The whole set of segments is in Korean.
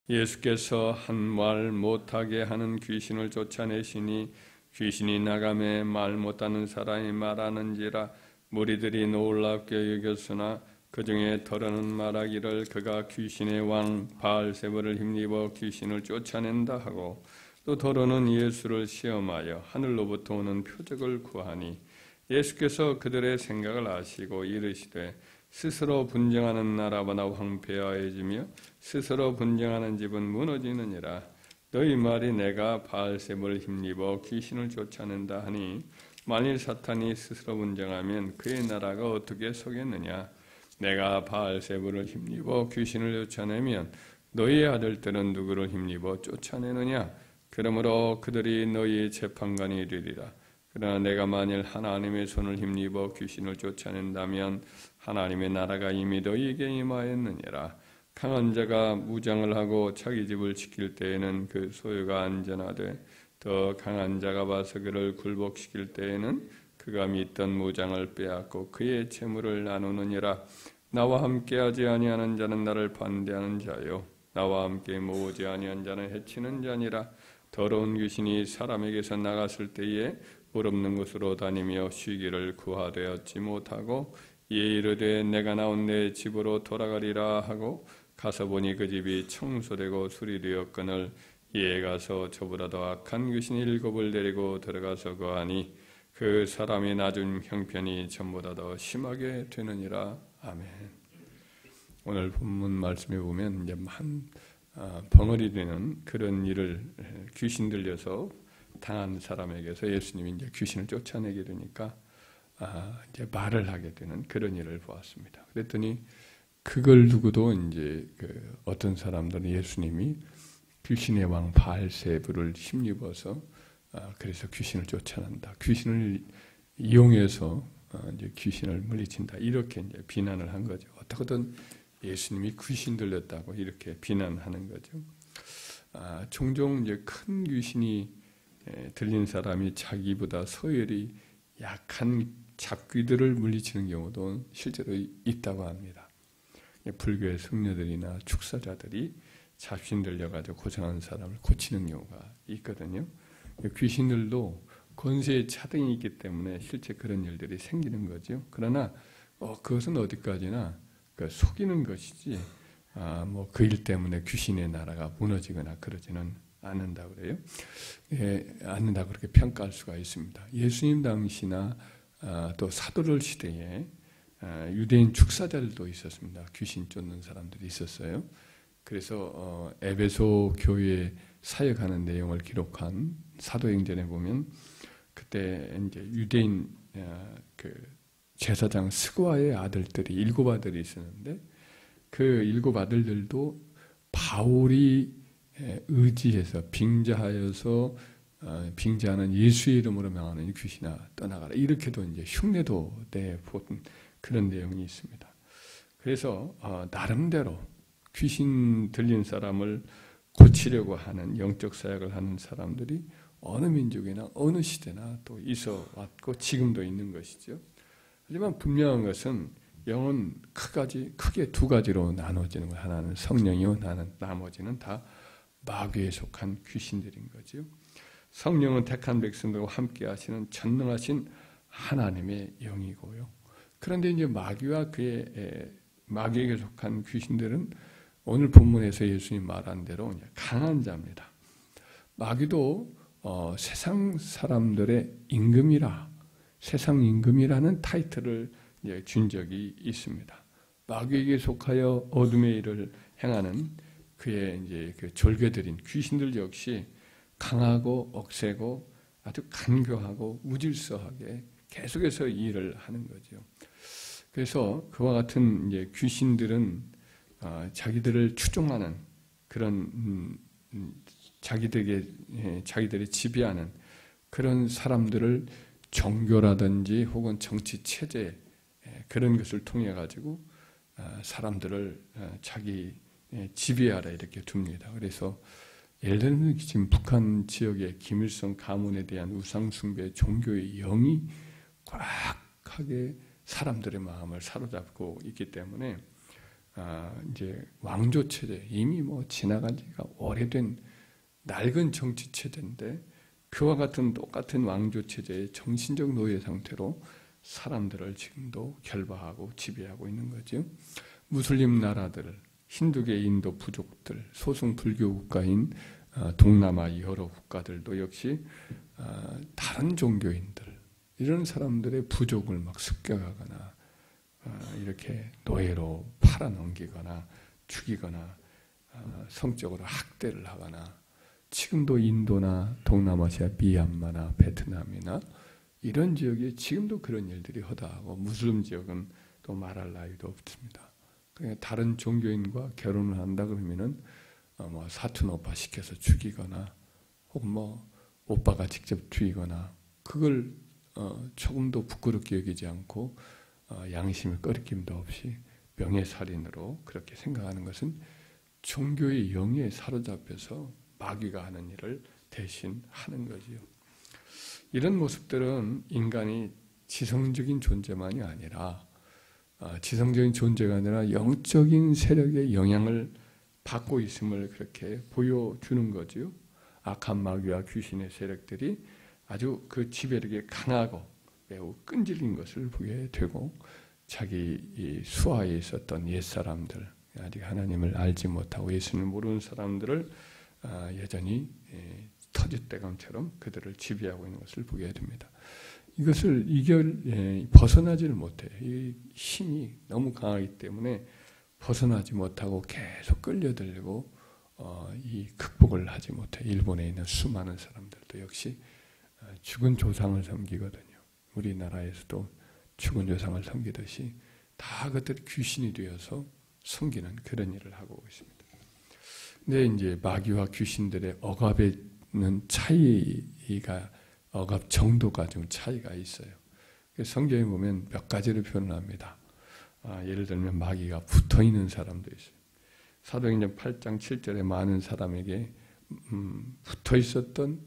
예수께서 한 말 못하게 하는 귀신을 쫓아내시니 귀신이 나가매 말 못하는 사람이 말하는지라 무리들이 놀랍게 여겼으나 그 중에 더러는 말하기를 그가 귀신의 왕 바알세불을 힘입어 귀신을 쫓아낸다 하고 또 더러는 예수를 시험하여 하늘로부터 오는 표적을 구하니 예수께서 그들의 생각을 아시고 이르시되 스스로 분쟁하는 나라보다 황폐하여지며 스스로 분쟁하는 집은 무너지느니라. 너희 말이 내가 바알세불을 힘입어 귀신을 쫓아낸다 하니 만일 사탄이 스스로 분쟁하면 그의 나라가 어떻게 서겠느냐. 내가 바알세불을 힘입어 귀신을 쫓아내면 너희의 아들들은 누구를 힘입어 쫓아내느냐. 그러므로 그들이 너희의 재판관이 되리라. 그러나 내가 만일 하나님의 손을 힘입어 귀신을 쫓아낸다면 하나님의 나라가 이미 너희에게 임하였느니라. 강한 자가 무장을 하고 자기 집을 지킬 때에는 그 소유가 안전하되 더 강한 자가 와서 그를 굴복시킬 때에는 그가 믿던 무장을 빼앗고 그의 재물을 나누느니라. 나와 함께하지 아니하는 자는 나를 반대하는 자요 나와 함께 모으지 아니한 자는 해치는 자니라. 더러운 귀신이 사람에게서 나갔을 때에 물 없는 곳으로 다니며 쉬기를 구하되었지 못하고 이에 이르되 내가 나온 내 집으로 돌아가리라 하고 가서 보니 그 집이 청소되고 수리되었거늘 이에 가서 저보다 더 악한 귀신 7을 데리고 들어가서 거하니 그 사람이 낮은 형편이 전보다 더 심하게 되느니라. 아멘. 오늘 본문 말씀에 보면 이제 벙어리 되는 그런 일을 귀신 들려서 당한 사람에게서 예수님이 이제 귀신을 쫓아내게 되니까 이제 말을 하게 되는 그런 일을 보았습니다. 그랬더니 그걸 두고도 이제 어떤 사람들은 예수님이 귀신의 왕 바알세불을 힘입어서 그래서 귀신을 쫓아낸다. 귀신을 이용해서 이제 귀신을 물리친다. 이렇게 이제 비난을 한 거죠. 어떻게든 예수님이 귀신 들렸다고 이렇게 비난하는 거죠. 종종 이제 큰 귀신이 들린 사람이 자기보다 서열이 약한 잡귀들을 물리치는 경우도 실제로 있다고 합니다. 불교의 승려들이나 축사자들이 잡신 들려가지고 고생하는 사람을 고치는 경우가 있거든요. 귀신들도 권세의 차등이 있기 때문에 실제 그런 일들이 생기는 거죠. 그러나 그것은 어디까지나 속이는 것이지 그 일 때문에 귀신의 나라가 무너지거나 그러지는 않는다고 그래요. 않는다고 그렇게 평가할 수가 있습니다. 예수님 당시나 또 사도들 시대에 유대인 축사자들도 있었습니다. 귀신 쫓는 사람들이 있었어요. 그래서 에베소 교회에 사역하는 내용을 기록한 사도행전에 보면 그때 이제 유대인 제사장 스고아의 아들들이 7 아들이 있었는데 그 7 아들들도 바울이 의지해서 빙자하여서 빙자하는 예수의 이름으로 명하는 귀신아 떠나가라. 이렇게도 이제 흉내도 내본 그런 내용이 있습니다. 그래서 나름대로 귀신 들린 사람을 고치려고 하는 영적 사역을 하는 사람들이 어느 민족이나 어느 시대나 또 있어 왔고 지금도 있는 것이죠. 하지만 분명한 것은 영은 크게 2가지로 나눠지는 거예요. 하나는 성령이요, 나머지는 다 마귀에 속한 귀신들인 거죠. 성령은 택한 백성들과 함께 하시는 전능하신 하나님의 영이고요. 그런데 이제 마귀에게 속한 귀신들은 오늘 본문에서 예수님 말한 대로 강한 자입니다. 마귀도 세상 사람들의 세상 임금이라는 타이틀을 준 적이 있습니다. 마귀에게 속하여 어둠의 일을 행하는 그의 이제 그 졸개들인 귀신들 역시 강하고 억세고 아주 간교하고 무질서하게 계속해서 이 일을 하는 거죠. 그래서 그와 같은 이제 귀신들은 자기들을 추종하는 그런 자기들이 지배하는 그런 사람들을 종교라든지 혹은 정치 체제 그런 것을 통해 가지고 사람들을 자기 지배하라 이렇게 둡니다. 그래서 예를 들면 지금 북한 지역의 김일성 가문에 대한 우상숭배 종교의 영이 꽉하게 사람들의 마음을 사로잡고 있기 때문에 이제 왕조 체제, 이미 뭐 지나간 지가 오래된 낡은 정치 체제인데 그와 같은 똑같은 왕조 체제의 정신적 노예 상태로 사람들을 지금도 결박하고 지배하고 있는 거죠. 무슬림 나라들, 힌두계 인도 부족들, 소승 불교 국가인 동남아 여러 국가들도 역시 다른 종교인들, 이런 사람들의 부족을 막 습격하거나 이렇게 노예로 팔아넘기거나 죽이거나 성적으로 학대를 하거나, 지금도 인도나 동남아시아 미얀마나 베트남이나 이런 지역에 지금도 그런 일들이 허다하고, 무슬림 지역은 또 말할 나위도 없습니다. 그러니까 다른 종교인과 결혼을 한다 그러면은 뭐 사촌 오빠 시켜서 죽이거나, 혹은 뭐 오빠가 직접 죽이거나, 그걸 조금도 부끄럽게 여기지 않고 양심의 꺼리낌도 없이 명예살인으로 그렇게 생각하는 것은 종교의 영에 사로잡혀서 마귀가 하는 일을 대신 하는 거지요. 이런 모습들은 인간이 지성적인 존재만이 아니라 지성적인 존재가 아니라 영적인 세력의 영향을 받고 있음을 그렇게 보여주는 거지요. 악한 마귀와 귀신의 세력들이 아주 그 지배력이 강하고 매우 끈질긴 것을 보게 되고, 자기 수하에 있었던 옛사람들, 아직 하나님을 알지 못하고 예수님을 모르는 사람들을 여전히 터줏대감처럼 그들을 지배하고 있는 것을 보게 됩니다. 이것을 벗어나지를 못해요. 이 힘이 너무 강하기 때문에 벗어나지 못하고 계속 끌려들고 이 극복을 하지 못해. 일본에 있는 수많은 사람들도 역시 죽은 조상을 섬기거든요. 우리나라에서도 죽은 조상을 섬기듯이 다 그들 귀신이 되어서 섬기는 그런 일을 하고 있습니다. 근데 이제 마귀와 귀신들의 억압에는 억압 정도가 좀 차이가 있어요. 성경에 보면 몇 가지를 표현합니다. 예를 들면 마귀가 붙어 있는 사람도 있어요. 사도행전 8장 7절에 많은 사람에게 붙어 있었던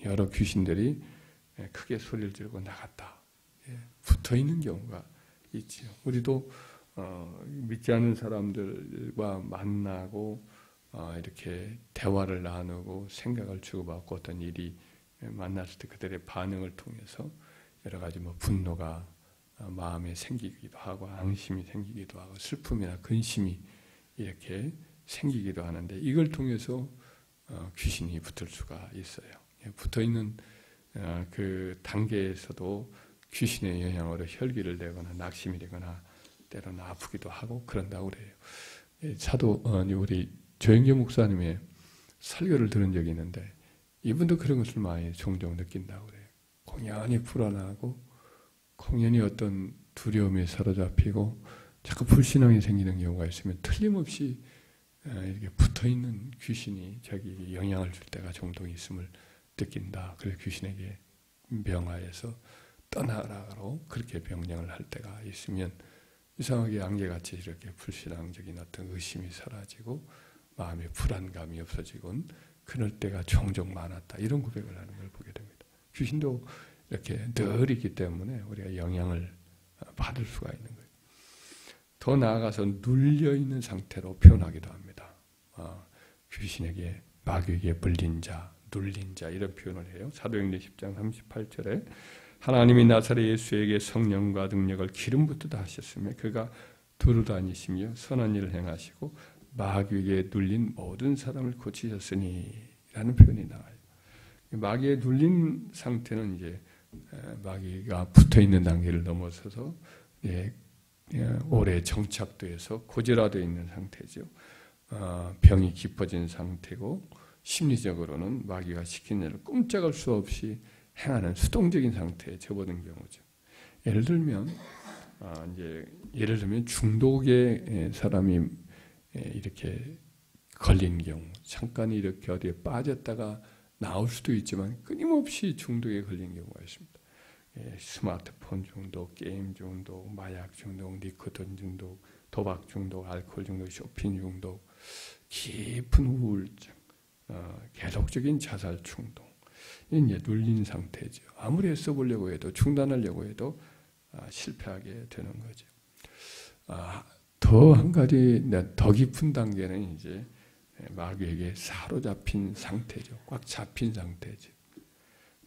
여러 귀신들이 크게 소리를 지르고 나갔다. 붙어 있는 경우가 있지요. 우리도 믿지 않는 사람들과 만나고 이렇게 대화를 나누고 생각을 주고받고 어떤 일이 만났을 때 그들의 반응을 통해서 여러 가지 뭐 분노가 마음에 생기기도 하고, 앙심이 생기기도 하고, 슬픔이나 근심이 이렇게 생기기도 하는데, 이걸 통해서 귀신이 붙을 수가 있어요. 붙어 있는 그 단계에서도 귀신의 영향으로 혈기를 내거나 낙심이 되거나 때로는 아프기도 하고 그런다고 그래요. 사도 우리 조영교 목사님의 설교를 들은 적이 있는데, 이분도 그런 것을 많이 종종 느낀다고 그래요. 공연히 불안하고 공연히 어떤 두려움에 사로잡히고 자꾸 불신앙이 생기는 경우가 있으면 틀림없이 이렇게 붙어있는 귀신이 자기 영향을 줄 때가 종종 있음을 느낀다. 그래서 귀신에게 명하여서 떠나라고 그렇게 명령을 할 때가 있으면 이상하게 안개같이 이렇게 불신앙적인 어떤 의심이 사라지고 마음의 불안감이 없어지곤 그럴 때가 종종 많았다. 이런 고백을 하는 걸 보게 됩니다. 귀신도 이렇게 늘 있기 때문에 우리가 영향을 받을 수가 있는 거예요. 더 나아가서 눌려있는 상태로 표현하기도 합니다. 귀신에게, 마귀에게 불린 자, 눌린 자, 이런 표현을 해요. 사도행전 10장 38절에 하나님이 나사렛 예수에게 성령과 능력을 기름 붓듯 하셨으며 그가 두루다니시며 선한 일을 행하시고 마귀에게 눌린 모든 사람을 고치셨으니 라는 표현이 나와요. 마귀에 눌린 상태는 이제 마귀가 붙어있는 단계를 넘어서서 오래 정착돼서 고질화되어 있는 상태죠. 병이 깊어진 상태고 심리적으로는 마귀가 시킨 일을 꼼짝할 수 없이 행하는 수동적인 상태에 접어든 경우죠. 예를 들면 중독의 사람이 이렇게 걸린 경우, 잠깐 이렇게 어디에 빠졌다가 나올 수도 있지만 끊임없이 중독에 걸린 경우가 있습니다. 스마트폰 중독, 게임 중독, 마약 중독, 니코틴 중독, 도박 중독, 알코올 중독, 쇼핑 중독, 깊은 우울증, 계속적인 자살 충동, 이제 눌린 상태죠. 아무리 애써보려고 해도 중단하려고 해도 실패하게 되는 거죠. 더 더 한 가지 더 깊은 단계는 이제 마귀에게 사로잡힌 상태죠. 꽉 잡힌 상태죠.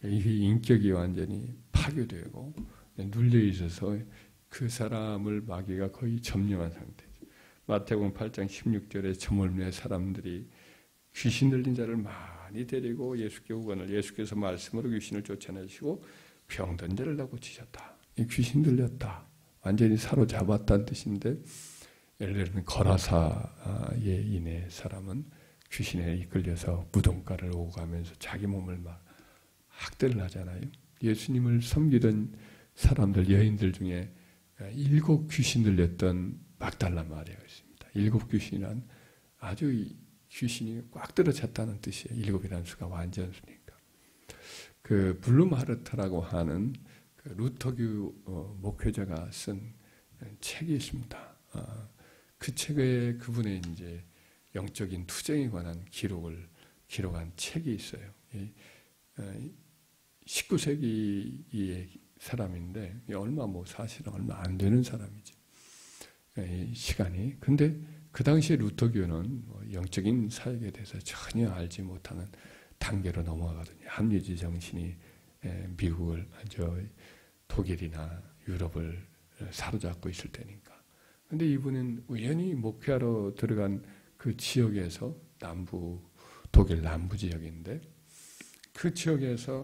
이게 인격이 완전히 파괴되고 눌려 있어서 그 사람을 마귀가 거의 점령한 상태죠. 마태복음 8장 16절에 저물매 사람들이 귀신 들린 자를 많이 데리고 예수께 오거늘 예수께서 말씀으로 귀신을 쫓아내시고 병든 자를 다 고치셨다. 이 귀신 들렸다. 완전히 사로잡았다는 뜻인데 예를 들면 거라사의 인의 사람은 귀신에 이끌려서 무덤가를 오고 가면서 자기 몸을 막 학대를 하잖아요. 예수님을 섬기던 사람들, 여인들 중에 7 귀신 들렸던 막달라 마리아가 있습니다. 7 귀신은 아주 귀신이 꽉 들어찼다는 뜻이에요. 7이라는 수가 완전수니까. 그 블룸하르트라고 하는 그 루터교 목회자가 쓴 책이 있습니다. 그 책에 그분의 이제 영적인 투쟁에 관한 기록한 책이 있어요. 19세기의 사람인데 사실은 얼마 안 되는 사람이죠. 시간이. 근데 그 당시에 루터교는 영적인 사역에 대해서 전혀 알지 못하는 단계로 넘어가거든요. 합리주의 정신이 미국을, 독일이나 유럽을 사로잡고 있을 때니까. 근데 이분은 우연히 목회하러 들어간 그 지역에서 독일 남부 지역인데 그 지역에서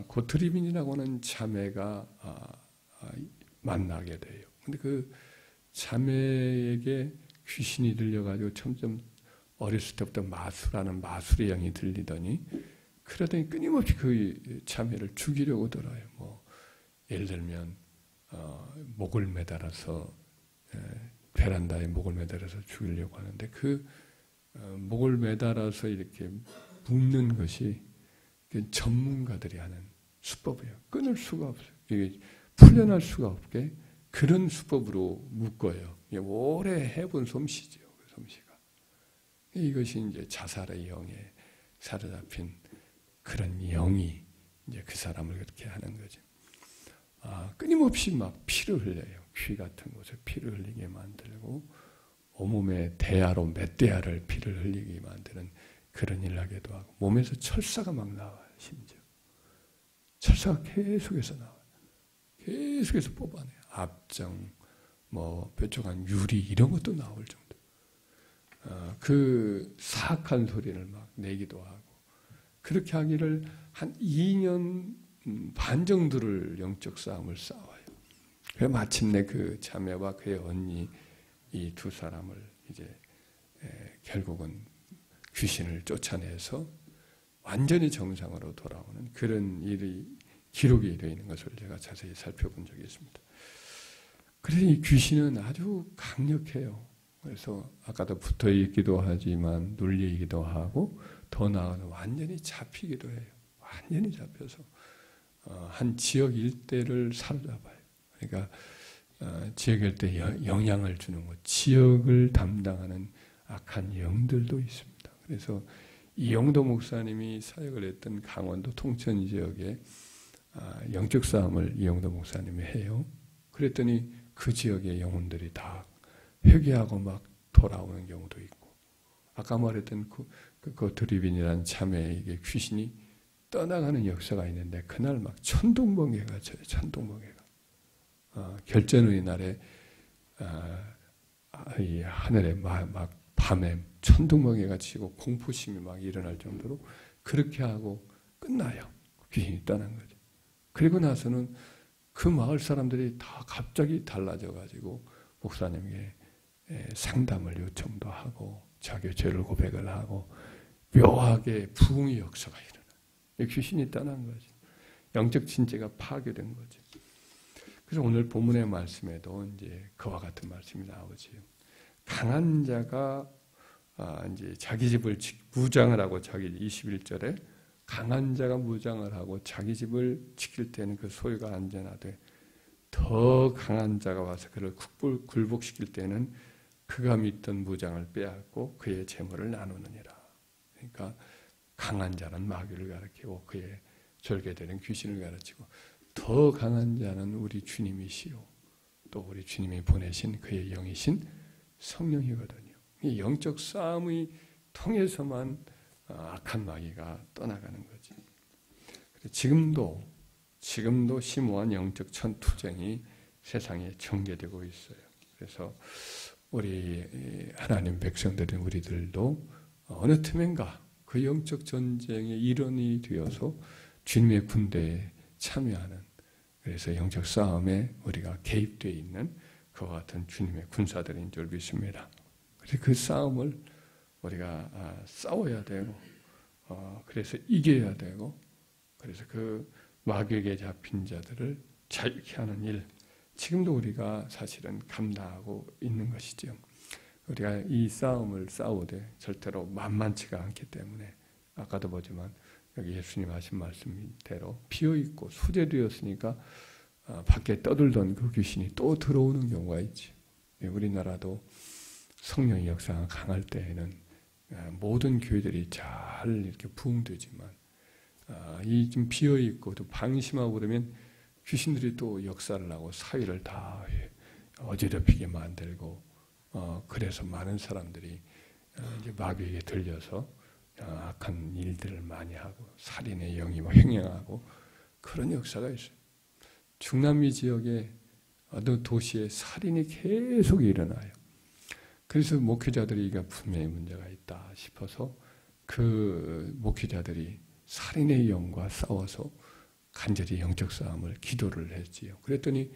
고트리빈이라고 하는 자매가 만나게 돼요. 근데 그 자매에게 귀신이 들려가지고 점점 어렸을 때부터 마술하는 마술의 영이 들리더니 그러더니 끊임없이 그 자매를 죽이려고 들어요. 예를 들면 목을 매달아서 베란다에 목을 매달아서 죽이려고 하는데 그 목을 매달아서 이렇게 묶는 것이 전문가들이 하는 수법이에요. 끊을 수가 없어요. 이게 풀려날 수가 없게 그런 수법으로 묶어요. 오래 해본 솜씨죠. 그 솜씨가. 이것이 이제 자살의 영에 사로잡힌 그런 영이 이제 그 사람을 그렇게 하는 거죠. 끊임없이 막 피를 흘려요. 귀 같은 곳에 피를 흘리게 만들고 온몸에 대야로 몇 대야를 피를 흘리게 만드는 그런 일을 하기도 하고 몸에서 철사가 막 나와요. 심지어 철사가 계속해서 나와요. 계속해서 뽑아내요. 압정, 뾰족한 유리 이런 것도 나올 정도. 그 사악한 소리를 막 내기도 하고 그렇게 하기를 한 2년 반 정도를 영적 싸움을 싸워요. 그래서 마침내 그 자매와 그의 언니 이 2 사람을 이제 결국은 귀신을 쫓아내서 완전히 정상으로 돌아오는 그런 일이 기록이 되어 있는 것을 제가 자세히 살펴본 적이 있습니다. 그래서 이 귀신은 아주 강력해요. 그래서 아까도 붙어 있기도 하지만 눌리기도 하고 더 나아가서 완전히 잡히기도 해요. 완전히 잡혀서 한 지역 일대를 사로잡아요. 그러니까 지역 일대에 영향을 주는 것, 지역을 담당하는 악한 영들도 있습니다. 그래서 이영도 목사님이 사역을 했던 강원도 통천 지역에 영적 싸움을 이영도 목사님이 해요. 그랬더니 그 지역의 영혼들이 다 회개하고 막 돌아오는 경우도 있고 아까 말했던 그 드리빈이라는 자매에게 귀신이 떠나가는 역사가 있는데 그날 막 천둥번개가 쳐요. 천둥번개가. 결전의 날에 이 하늘에 막 밤에 천둥번개가 치고 공포심이 막 일어날 정도로 그렇게 하고 끝나요. 귀신이 떠난 거죠. 그리고 나서는 그 마을 사람들이 다 갑자기 달라져가지고 목사님에게 상담을 요청도 하고 자기 죄를 고백을 하고 묘하게 부흥의 역사가 일어나요. 귀신이 떠난 거죠. 영적 진짜가 파괴된 거죠. 그래서 오늘 본문의 말씀에도 이제 그와 같은 말씀이 나오지요. 강한 자가 이제 자기 집을 무장을 하고 21절에 강한 자가 무장을 하고 자기 집을 지킬 때는 그 소유가 안전하되 더 강한 자가 와서 그를 굴복시킬 때는 그가 믿던 무장을 빼앗고 그의 재물을 나누느니라. 그러니까 강한 자는 마귀를 가리키고 그의 절개되는 귀신을 가르치고 더 강한 자는 우리 주님이시요 또 우리 주님이 보내신 그의 영이신 성령이거든요. 이 영적 싸움이 통해서만 악한 마귀가 떠나가는 거지. 지금도 심오한 영적 전투쟁이 세상에 전개되고 있어요. 그래서 우리 하나님 백성들인 우리들도 어느 틈엔가 그 영적 전쟁의 일원이 되어서 주님의 군대에 참여하는, 그래서 영적 싸움에 우리가 개입되어 있는 그와 같은 주님의 군사들인 줄 믿습니다. 그래서 그 싸움을 우리가 싸워야 되고, 그래서 이겨야 되고, 그래서 그 마귀에게 잡힌 자들을 자유케 하는 일, 지금도 우리가 사실은 감당하고 있는 것이죠. 우리가 이 싸움을 싸우되 절대로 만만치가 않기 때문에, 아까도 보지만 여기 예수님 하신 말씀대로 비어있고 수제되었으니까 밖에 떠들던 그 귀신이 또 들어오는 경우가 있지. 우리나라도 성령의 역사가 강할 때에는 모든 교회들이 잘 이렇게 부흥되지만, 이 좀 비어있고 또 방심하고 그러면 귀신들이 또 역사를 하고 사회를 다 어지럽히게 만들고, 그래서 많은 사람들이 이제 마귀에게 들려서 악한 일들을 많이 하고 살인의 영이 횡행하고 그런 역사가 있어요. 중남미 지역의 어느 도시에 살인이 계속 일어나요. 그래서 목회자들이 이게 분명히 문제가 있다 싶어서 그 목회자들이 살인의 영과 싸워서 간절히 영적 싸움을 기도를 했지요. 그랬더니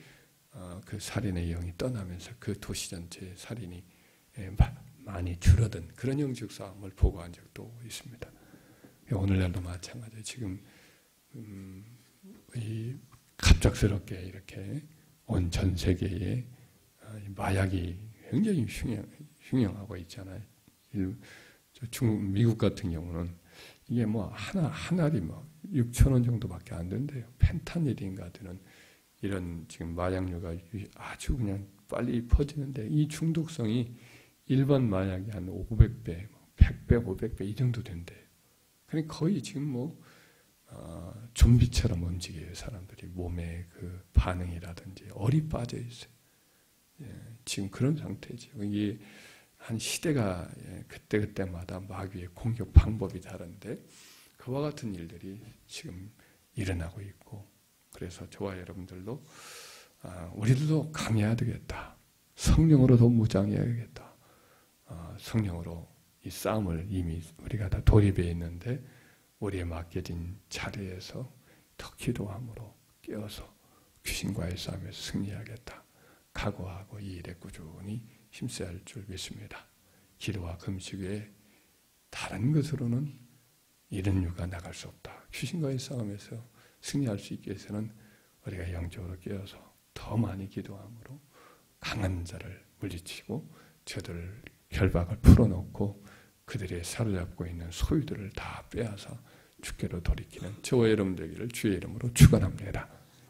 그 살인의 영이 떠나면서 그 도시 전체의 살인이 많이 줄어든 그런 영적 싸움을 보고한 적도 있습니다. 오늘날도 마찬가지예요. 지금 이 갑작스럽게 이렇게 온 전 세계에 마약이 굉장히 흉행하고 있잖아요. 미국 같은 경우는 이게 뭐 한 알이 뭐 6,000원 정도밖에 안 된대요. 펜타닐인가 하는 이런 지금 마약류가 아주 그냥 빨리 퍼지는데, 이 중독성이 일반 마약이 한 500배, 100배, 500배 이 정도 된대요. 그러니까 거의 지금 뭐 좀비처럼 움직여요. 사람들이 몸의 그 반응이라든지 얼이 빠져 있어요. 지금 그런 상태죠. 이게 한 시대가 그때그때마다 마귀의 공격 방법이 다른데 그와 같은 일들이 지금 일어나고 있고, 그래서 저와 여러분들도 우리들도 강해야 되겠다. 성령으로 더 무장해야겠다. 성령으로 이 싸움을 이미 우리가 다 돌입해 있는데 우리의 맡겨진 자리에서 더 기도함으로 깨어서 귀신과의 싸움에서 승리하겠다. 각오하고 이 일에 꾸준히 힘써야 할 줄 믿습니다. 기도와 금식 외에 다른 것으로는 이런 유가 나갈 수 없다. 귀신과의 싸움에서 승리할 수 있기 위해서는 우리가 영적으로 깨어서 더 많이 기도함으로 강한 자를 물리치고 저들 결박을 풀어놓고 그들의 사로잡고 있는 소유들을 다 빼앗아 주께로 돌이키는 저와 여러분들에게를 주의 이름으로 축원합니다.